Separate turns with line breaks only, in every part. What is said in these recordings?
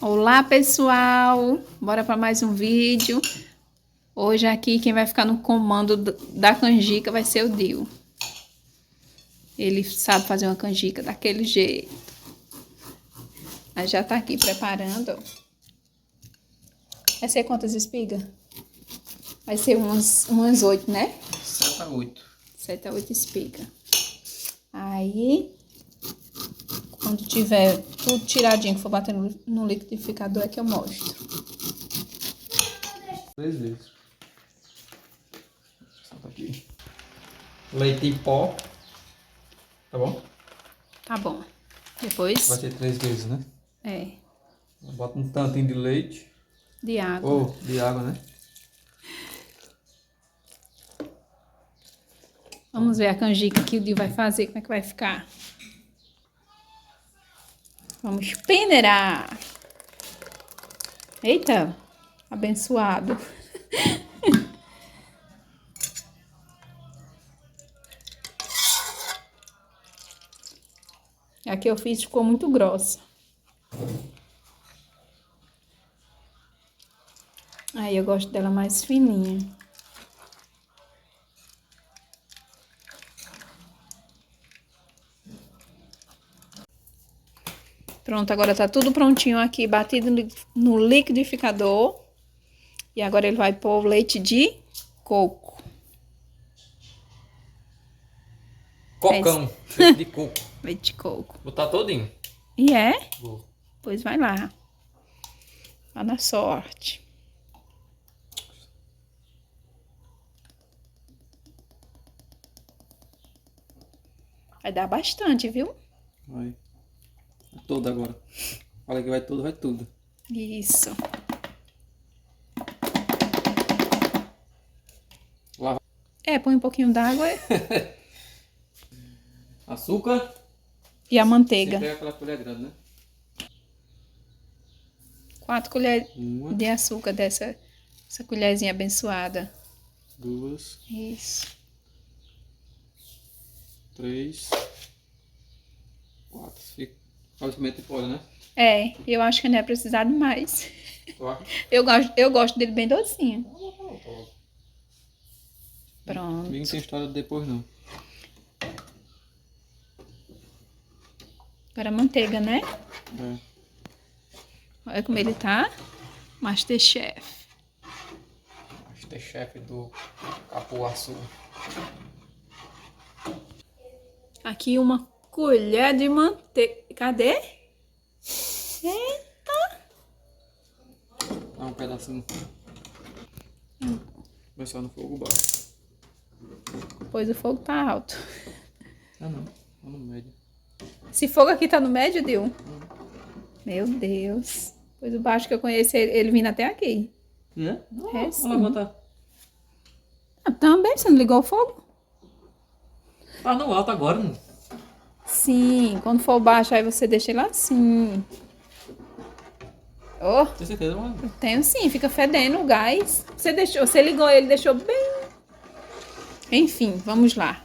Olá, pessoal! Bora para mais um vídeo. Hoje aqui quem vai ficar no comando da canjica vai ser o Dio. Ele sabe fazer uma canjica daquele jeito. Aí já tá aqui preparando. Vai ser quantas espigas? Vai ser umas 8, né?
7 a 8.
7 a 8 espigas. Aí, quando tiver tudo tiradinho, que for bater no liquidificador, é que eu mostro.
3 vezes. Solta aqui. Leite em pó. Tá bom?
Tá bom. Depois,
Vai ser 3 vezes, né? Bota um tantinho de leite.
de água.
Ou de água, né?
Vamos ver a canjica que o Dio vai fazer, como é que vai ficar. Vamos peneirar. Eita, abençoado. A que eu fiz ficou muito grossa. Aí eu gosto dela mais fininha. Pronto, agora tá tudo prontinho aqui, batido no liquidificador. E agora ele vai pôr o leite de coco.
Cocão. Leite de coco.
Leite de coco.
Botar todinho.
E é?
Vou.
Pois vai lá. Vá na sorte. Vai dar bastante, viu?
Vai. Todo agora. Fala que vai tudo, vai tudo.
Isso.
Lá.
Põe um pouquinho d'água
Açúcar.
e a manteiga.
Você pega aquela colher grande, né?
4 colheres
Uma,
de açúcar essa colherzinha abençoada.
2,
Isso.
3, 4. Fica. Olha o pimenta de folha, né?
Eu acho que não ia precisar de mais.
Tu acha?
Eu gosto dele bem docinho.
Comigo
Pronto.
não tem história de depois, não.
Agora a manteiga, né?
É.
Olha como ele tá. Masterchef.
Masterchef do Capuaçu.
Aqui uma colher de manteiga. Cadê?
Dá um pedacinho. Vai só no fogo baixo.
Pois o fogo tá alto.
Ah, não. Tá no médio.
Esse fogo aqui tá no médio, Dil? Meu Deus. Pois o baixo que eu conheço, ele vindo até aqui.
É?
Sim.
Olha lá, botar.
Também, você não ligou o fogo?
Tá no alto agora, não.
Sim, quando for baixo, aí você deixa ele assim. Oh,
Tem certeza, mano?
eu tenho sim, fica fedendo o gás. Você ligou ele, deixou bem. Enfim, vamos lá.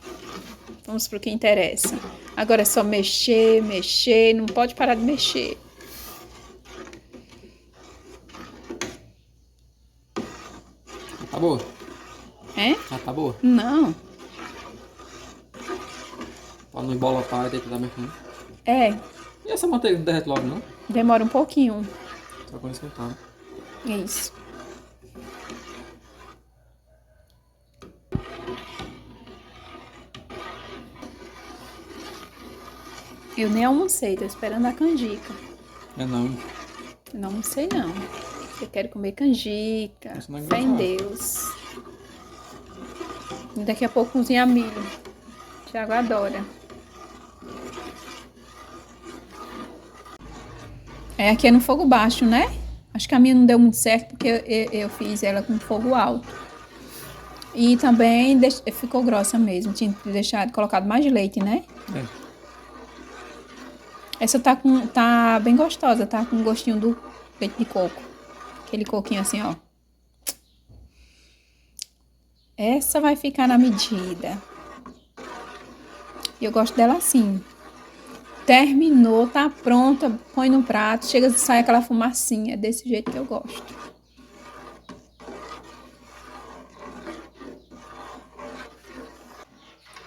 Vamos pro que interessa. Agora é só mexer, mexer, não pode parar de mexer.
Tá boa?
É?
Ah, tá boa.
Não.
Pra não embolotar, vai ter que dar mexendo.
E
E essa manteiga não derrete logo, não?
demora um pouquinho.
Só quando esquentar.
Isso. Eu nem almocei, tô esperando a canjica.
É não.
Eu não almocei, não. Eu quero comer canjica.
Isso não é
Fé em
engraçado.
Deus. E daqui a pouco cozinhar milho. Thiago adora. Aqui é no fogo baixo, né? Acho que a minha não deu muito certo porque eu fiz ela com fogo alto. E também ficou grossa mesmo. Tinha colocado mais leite, né?
É.
Essa tá bem gostosa, tá com gostinho do leite de coco. Aquele coquinho assim, ó. Essa vai ficar na medida. E eu gosto dela assim. Terminou, tá pronta, põe no prato, chega, sai aquela fumacinha. É desse jeito que eu gosto.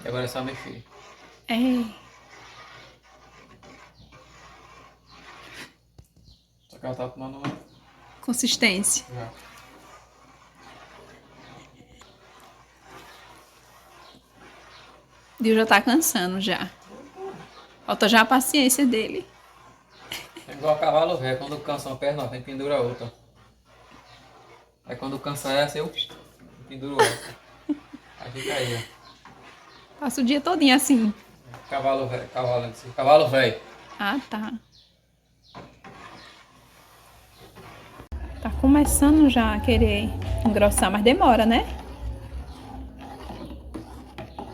E agora é só mexer.
É,
Só que ela tá tomando uma...
consistência.
Já.
Dio já tá cansando já. Falta já a paciência dele.
É igual cavalo velho, quando cansa uma perna, ó, tem que pendurar outra. Aí quando cansa essa, eu penduro outra. Aí fica aí, ó.
Passa o dia todinho assim.
Cavalo velho, cavalo velho.
Ah, tá. Tá começando já a querer engrossar, mas demora, né?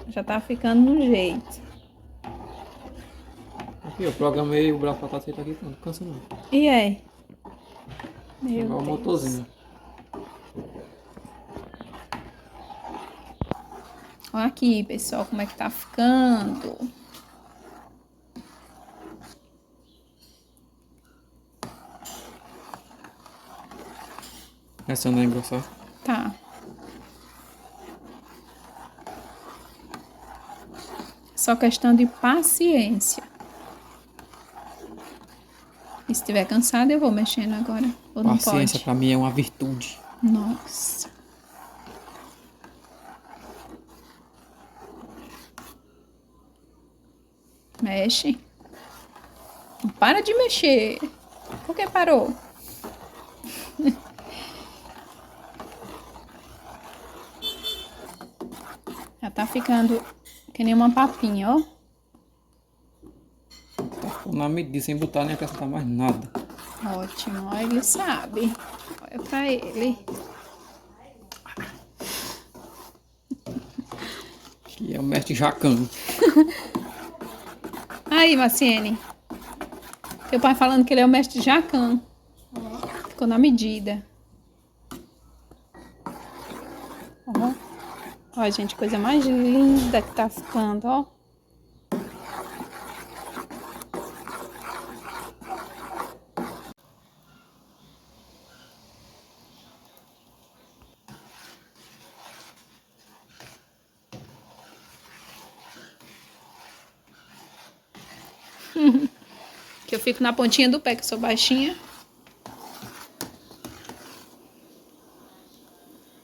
Já tá ficando no jeito.
Aqui, eu programei o braço pra estar feito aqui, não cansa não.
E aí? Meu
Igual o
Deus.
motorzinho.
Olha aqui, pessoal, como é que tá ficando.
Essa não é engrossar.
Tá. Só questão de paciência. E se estiver cansado, eu vou mexendo agora. Ou não
Paciência
pode?
pra mim é uma virtude.
Nossa. Mexe. Não para de mexer. Por que parou? Já tá ficando que nem uma papinha, ó.
Tá na medida, sem botar nem acrescentar mais nada.
Ótimo, ó, ele sabe. Olha pra ele.
Que é o mestre Jacan.
Aí, Maciene. Teu pai falando que ele é o mestre Jacan. Ficou na medida. Ó. Ó, gente, coisa mais linda que tá ficando, ó. Que eu fico na pontinha do pé, que eu sou baixinha.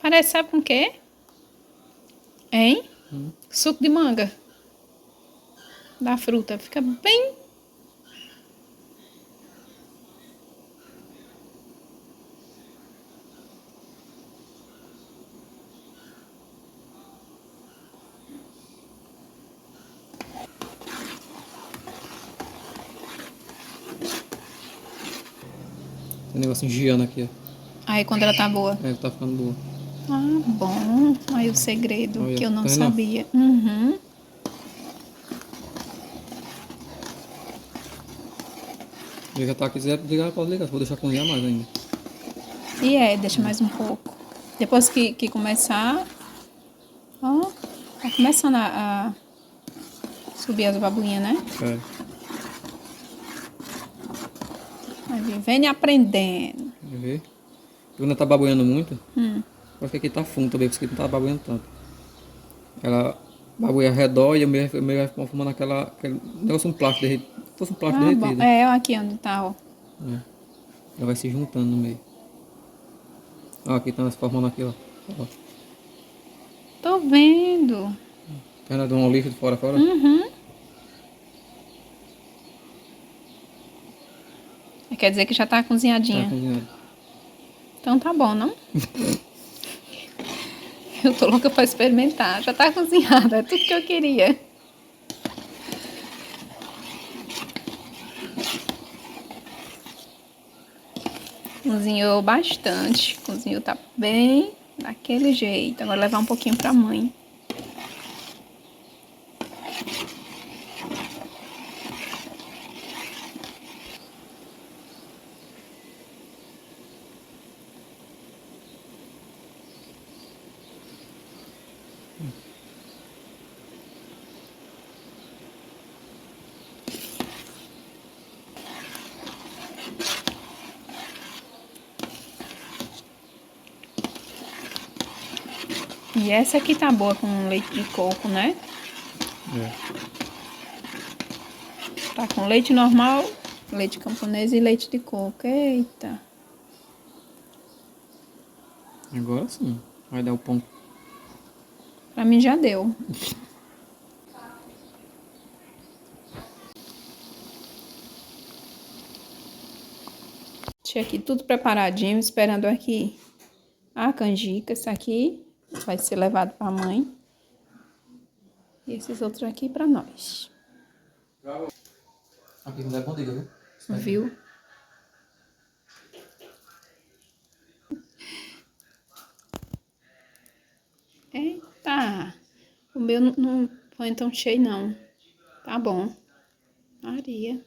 Parece, sabe com o quê? Hein? Suco de manga. Da fruta. Fica bem...
Tem um negocinho giando aqui, ó.
Aí, quando ela tá boa.
É, tá ficando boa.
Ah, bom. Aí o segredo
Olha,
que eu não
tá vendo?
sabia. Uhum.
Liga, tá, quiser ligar, pode ligar. Vou deixar cozinhar mais ainda.
E é, deixa mais um pouco. Depois que começar, ó, tá começando a subir as babuinhas, né?
É.
Vai vivendo e aprendendo.
Quer ver? Quando ela tá baboiando muito,
Hum.
acho que aqui tá fundo também, porque aqui não tá baboiando tanto. Ela baboia ao redor e o meio vai formando aquele negócio, um plástico derretido. Se fosse um plástico
Ah, bom.
derretido.
É, aqui onde tá, ó.
É. Ela vai se juntando no meio. Ó, aqui tá se formando aqui, ó. Ó.
Tô vendo.
Tá vendo de um lixo de fora a fora?
Uhum. Quer dizer que já tá
Tá
cozinhadinha.
cozinhando.
Então tá bom, não? Eu tô louca pra experimentar. Já tá cozinhada, é tudo que eu queria. Cozinhou bastante. Cozinhou tá bem daquele jeito. Agora levar um pouquinho pra mãe. E essa aqui tá boa com leite de coco, né?
É.
Tá com leite normal, leite camponês e leite de coco. Eita.
Agora sim. Vai dar o ponto.
Pra mim já deu. Deixei aqui tudo preparadinho, esperando aqui a canjica. Esse aqui vai ser levado pra mãe. E esses outros aqui pra nós.
Aqui não é contigo, viu?
Viu? Eita! O meu não foi tão cheio, não. Tá bom. Maria.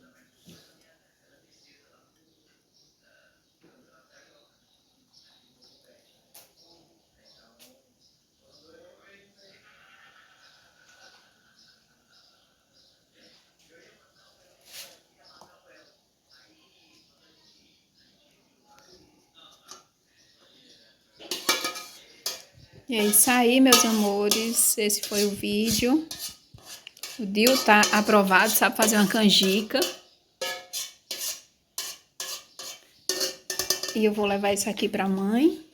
E é isso aí, meus amores. Esse foi o vídeo. O Dil tá aprovado, sabe fazer uma canjica. E eu vou levar isso aqui pra mãe.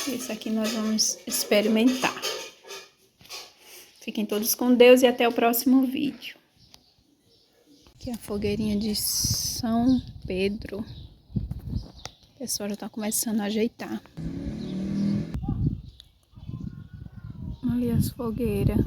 Esse aqui nós vamos experimentar. Fiquem todos com Deus e até o próximo vídeo. Aqui é a fogueirinha de São Pedro. O pessoal já tá começando a ajeitar. Ali as fogueiras.